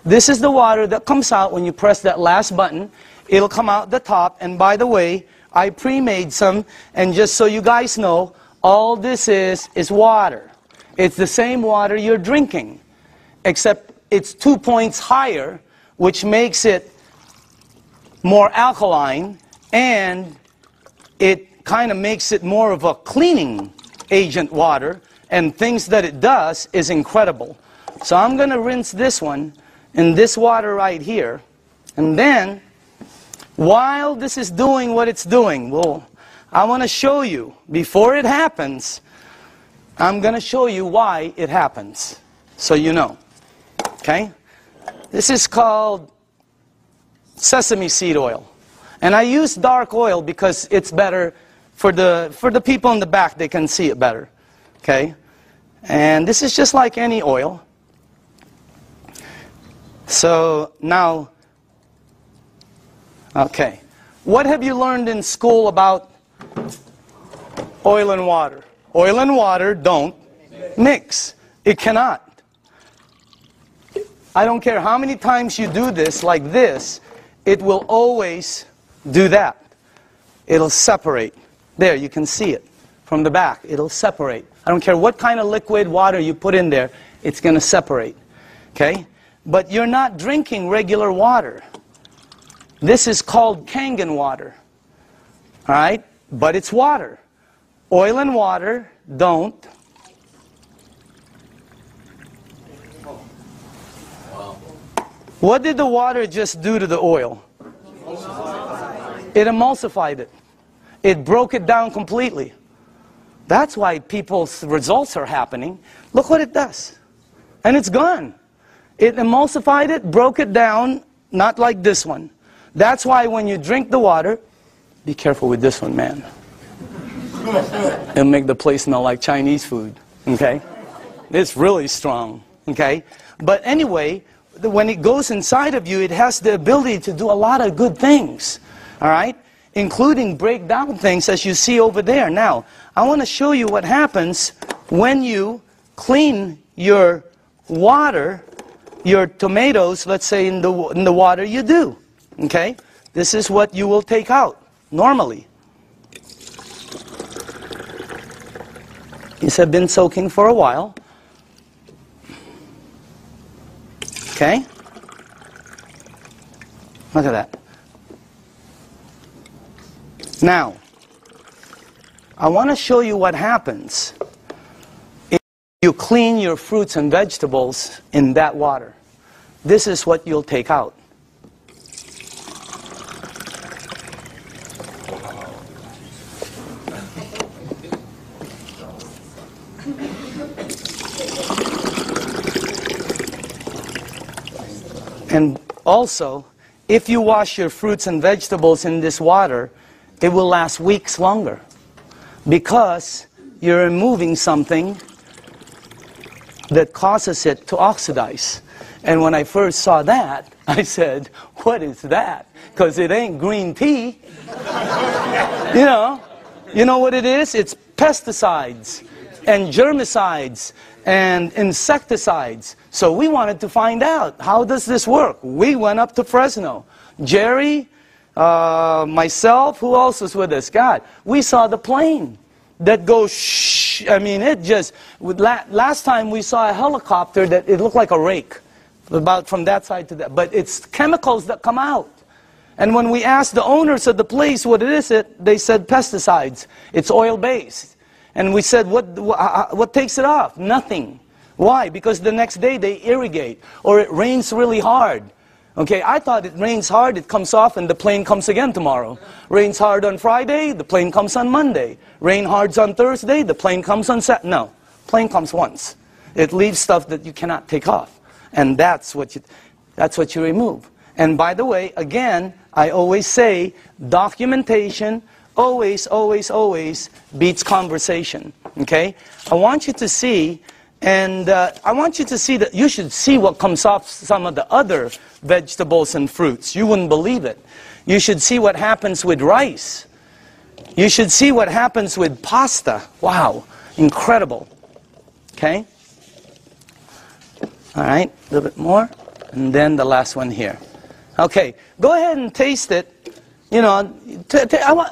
This is the water that comes out when you press that last button. It'll come out the top, and by the way, I pre-made some, and just so you guys know, all this is water. It's the same water you're drinking, except it's 2 points higher, which makes it more alkaline, and it kind of makes it more of a cleaning agent water, and things that it does is incredible. So I'm going to rinse this one in this water right here, and then while this is doing what it's doing, well, I want to show you, before it happens, I'm going to show you why it happens, so you know. Okay? This is called sesame seed oil. And I use dark oil because it's better for the people in the back, they can see it better. Okay? And this is just like any oil. So now, okay. What have you learned in school about oil and water? Oil and water don't mix. It cannot. I don't care how many times you do this like this, it will always do that. It'll separate. There, you can see it from the back. It'll separate. I don't care what kind of liquid water you put in there, it's going to separate. Okay? But you're not drinking regular water. This is called Kangen water. All right? But it's water. Oil and water don't. What did the water just do to the oil? It emulsified it. It broke it down completely. That's why people's results are happening. Look what it does. And it's gone. It emulsified it, broke it down, not like this one. That's why when you drink the water, be careful with this one, man. It'll make the place smell like Chinese food. Okay? It's really strong. Okay? But anyway, when it goes inside of you, it has the ability to do a lot of good things. All right? Including break down things as you see over there. Now, I want to show you what happens when you clean your water, your tomatoes, let's say in the water you do. Okay? This is what you will take out normally. These have been soaking for a while. Okay? Look at that. Now, I want to show you what happens if you clean your fruits and vegetables in that water. This is what you'll take out. And also, if you wash your fruits and vegetables in this water, it will last weeks longer because you're removing something that causes it to oxidize. And when I first saw that, I said, what is that? Because it ain't green tea. You know what it is? It's pesticides and germicides and insecticides. So we wanted to find out, how does this work? We went up to Fresno. Jerry, myself, who else was with us? God, we saw the plane that goes shh. I mean, it just, last time we saw a helicopter that it looked like a rake, about from that side to that. But it's chemicals that come out. And when we asked the owners of the place what it is, they said pesticides. It's oil-based. And we said, what takes it off? Nothing. Why? Because the next day they irrigate, or it rains really hard. Okay, I thought it rains hard, it comes off, and the plane comes again tomorrow. Rains hard on Friday, the plane comes on Monday. Rain hard on Thursday, the plane comes on Saturday. No, plane comes once. It leaves stuff that you cannot take off. And that's what you remove. And by the way, again, I always say, documentation always, always, always beats conversation. Okay? I want you to see, and I want you to see that you should see what comes off some of the other vegetables and fruits. You wouldn't believe it. You should see what happens with rice. You should see what happens with pasta. Wow, incredible. Okay? All right, a little bit more. And then the last one here. Okay, go ahead and taste it. You know,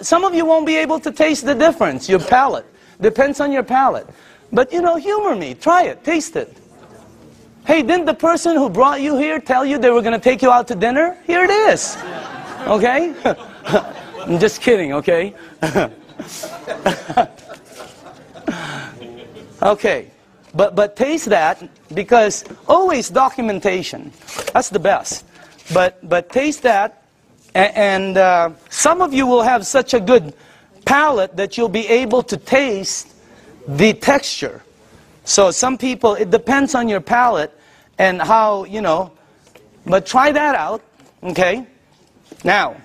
some of you won't be able to taste the difference. Your palate. Depends on your palate. But, you know, humor me. Try it. Taste it. Hey, didn't the person who brought you here tell you they were going to take you out to dinner? Here it is. Okay? I'm just kidding, okay? Okay. But taste that, because always documentation. That's the best. But taste that, and some of you will have such a good palate that you'll be able to taste the texture. So some people, it depends on your palate and how, you know, but try that out, okay? Now,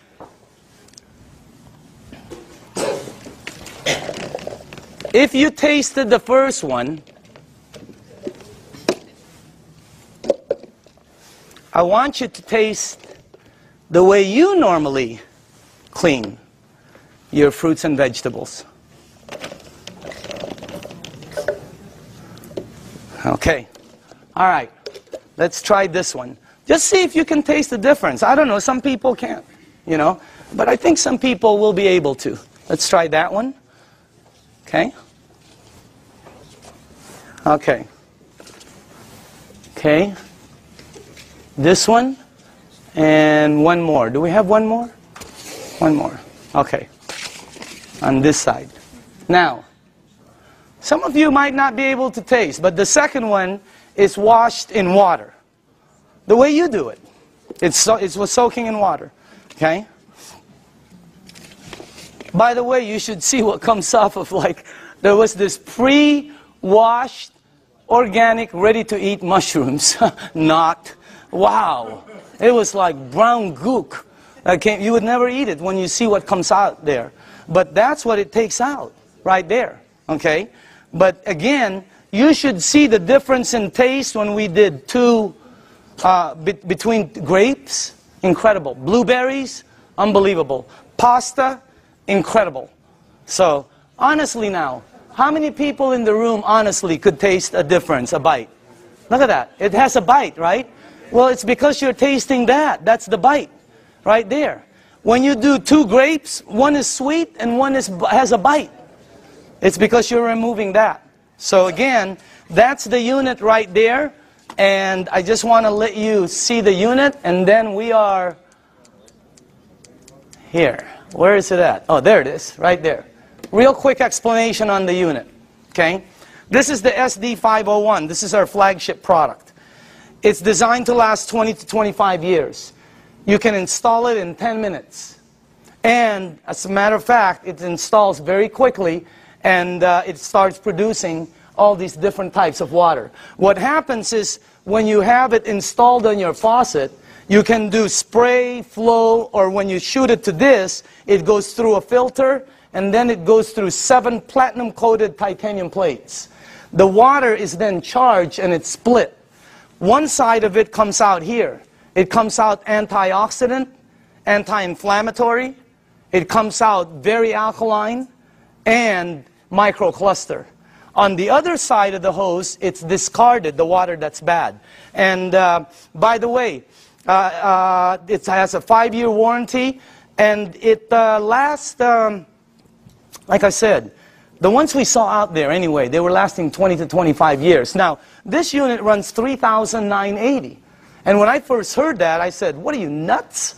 If you tasted the first one, I want you to taste the way you normally clean your fruits and vegetables. Okay. All right. Let's try this one. Just see if you can taste the difference. I don't know. Some people can't, you know. But I think some people will be able to. Let's try that one. Okay. Okay. Okay. This one. And one more. Do we have one more? One more. Okay. On this side. Now, some of you might not be able to taste, but the second one is washed in water. The way you do it. It was soaking in water. Okay? By the way, you should see what comes off of, like, there was this pre-washed, organic, ready-to-eat mushrooms. Not. Wow. It was like brown gook. You would never eat it when you see what comes out there. But that's what it takes out, right there. Okay? But again, you should see the difference in taste when we did between grapes, incredible. Blueberries, unbelievable. Pasta, incredible. So, honestly now, how many people in the room honestly could taste a difference, a bite? Look at that. It has a bite, right? Well, it's because you're tasting that. That's the bite, right there. When you do two grapes, one is sweet and one has a bite. It's because you're removing that. So again, that's the unit right there. And I just want to let you see the unit. And then we are here. Where is it at? Oh, there it is, right there. Real quick explanation on the unit. Okay? This is the SD501. This is our flagship product. It's designed to last 20 to 25 years. You can install it in 10 minutes. And as a matter of fact, it installs very quickly. And it starts producing all these different types of water. What happens is when you have it installed on your faucet, you can do spray, flow, or when you shoot it to this, it goes through a filter, and then it goes through 7 platinum-coated titanium plates. The water is then charged and it's split. One side of it comes out here. It comes out antioxidant, anti-inflammatory. It comes out very alkaline and microcluster. On the other side of the hose, it's discarded, the water that's bad. And by the way, it has a 5-year warranty, and it lasts, like I said, the ones we saw out there anyway, they were lasting 20 to 25 years. Now, this unit runs $3,980. And when I first heard that, I said, what are you, nuts?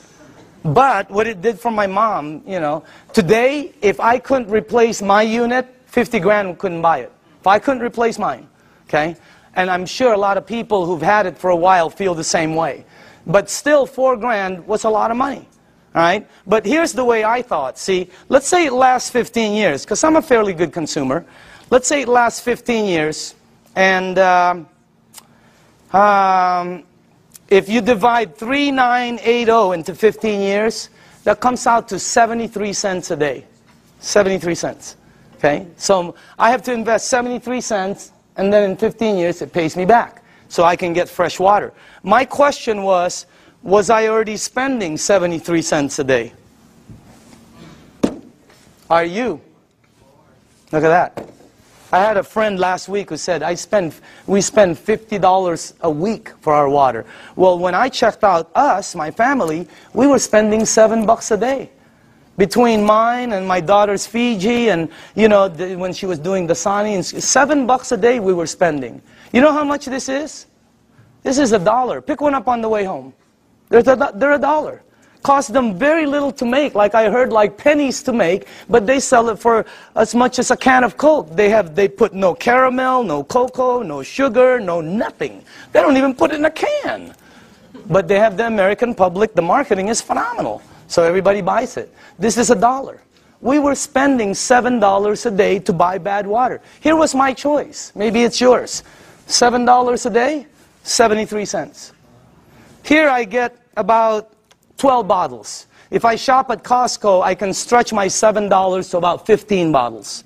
But what it did for my mom, you know, today, if I couldn't replace my unit, 50 grand couldn't buy it. If I couldn't replace mine, okay? And I'm sure a lot of people who've had it for a while feel the same way. But still, 4 grand was a lot of money, all right? But here's the way I thought. See, let's say it lasts 15 years, because I'm a fairly good consumer. Let's say it lasts 15 years, and if you divide 3,980 into 15 years, that comes out to 73 cents a day. 73 cents. Okay? So I have to invest 73 cents, and then in 15 years it pays me back. So I can get fresh water. My question was I already spending 73 cents a day? Are you? Look at that. I had a friend last week who said, we spend $50 a week for our water. Well, when I checked out us, my family, we were spending $7 a day. Between mine and my daughter's Fiji and, you know, when she was doing the Dasani, $7 a day we were spending. You know how much this is? This is $1. Pick one up on the way home. They're $1. Cost them very little to make, like I heard, like pennies to make, but they sell it for as much as a can of Coke. They put no caramel, no cocoa, no sugar, no nothing. They don't even put it in a can. But they have the American public, the marketing is phenomenal. So everybody buys it. This is $1. We were spending $7 a day to buy bad water. Here was my choice. Maybe it's yours. $7 a day, 73 cents. Here I get about 12 bottles. If I shop at Costco, I can stretch my $7 to about 15 bottles.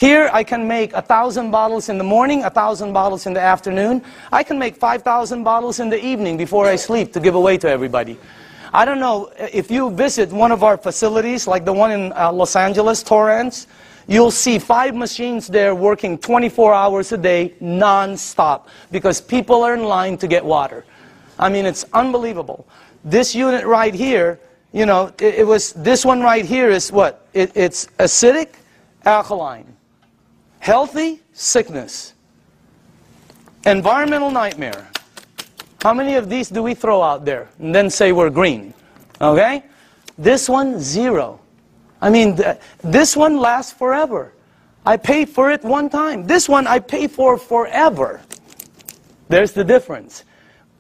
Here I can make 1,000 bottles in the morning, 1,000 bottles in the afternoon. I can make 5,000 bottles in the evening before I sleep to give away to everybody. I don't know, if you visit one of our facilities, like the one in Los Angeles, Torrance, you'll see 5 machines there working 24 hours a day, non-stop, because people are in line to get water. I mean, it's unbelievable. This unit right here, you know, this one right here is what? It's acidic, alkaline. Healthy, sickness. Environmental nightmare. How many of these do we throw out there and then say we're green? Okay? This one, 0. I mean, this one lasts forever. I pay for it one time. This one I pay for forever. There's the difference.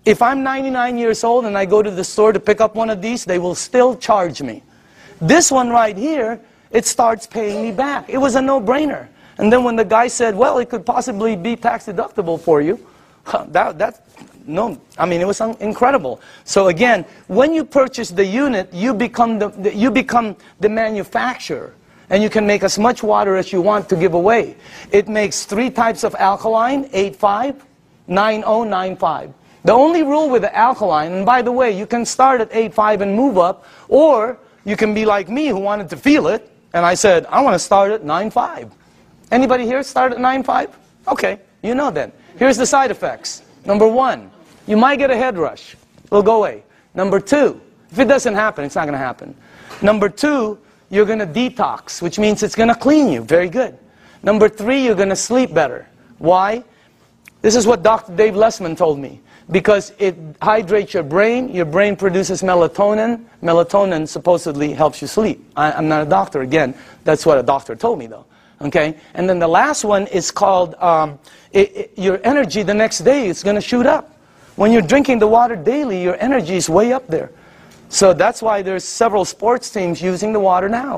If I'm 99 years old and I go to the store to pick up one of these, they will still charge me. This one right here, it starts paying me back. It was a no-brainer. And then when the guy said, well, it could possibly be tax deductible for you, no, I mean, it was incredible. So again, when you purchase the unit, you become the manufacturer. And you can make as much water as you want to give away. It makes 3 types of alkaline, 8.5, 9.0, 9.5. The only rule with the alkaline, and by the way, you can start at 8.5 and move up, or you can be like me who wanted to feel it, and I said, I want to start at 9.5. Anybody here start at 9.5? Okay, you know then. Here's the side effects. Number 1, you might get a head rush. It'll go away. Number 2, if it doesn't happen, it's not going to happen. Number 2, you're going to detox, which means it's going to clean you. Very good. Number 3, you're going to sleep better. Why? This is what Dr. Dave Lessman told me. Because it hydrates your brain produces melatonin. Melatonin supposedly helps you sleep. I'm not a doctor, again. That's what a doctor told me, though. Okay? And then the last one is called, your energy the next day is going to shoot up. When you're drinking the water daily, your energy is way up there. So that's why there's several sports teams using the water now.